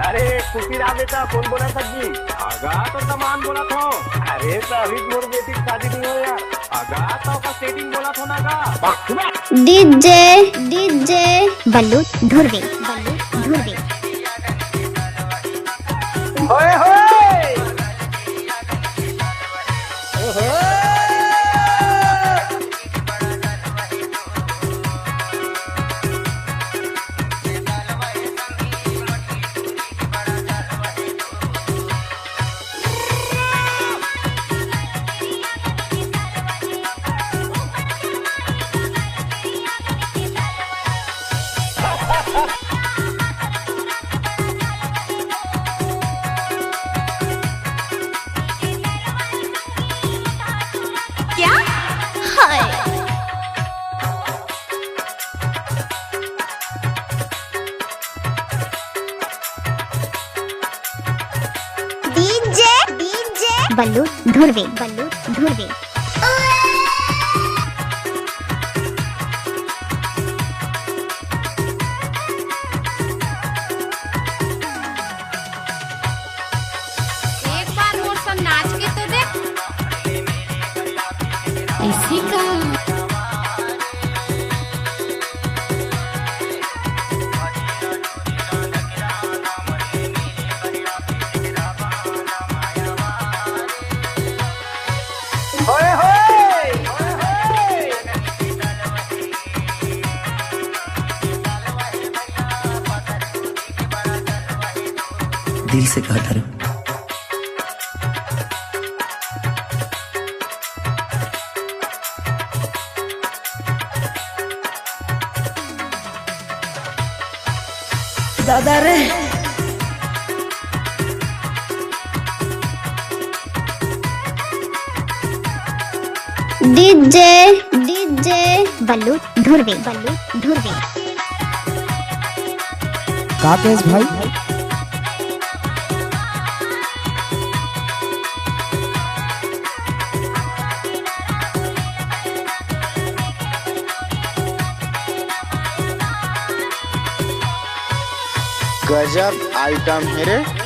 अरे खुशीरा बेटा कौन बोला सब्जी? आगा तो सामान बोला थो। अरे तो अभी मोर बेटी की शादी नहीं हो यार। आगा तो का सेटिंग बोला थो ना का। डीजे डीजे बल्लू धुरवे बल्लू धुरवे। होए होए ओहो क्या हाय डीजे डीजे बल्लू धुरवे बल्लू धुरवे। एक बार और सब नाच के तो देख। इसी का होए होए दिल से कहता रहो। दादा रे डीजे डीजे बल्लू धुरवे बल्लू धुरवे। काकेश भाई गजब आइटम है रे।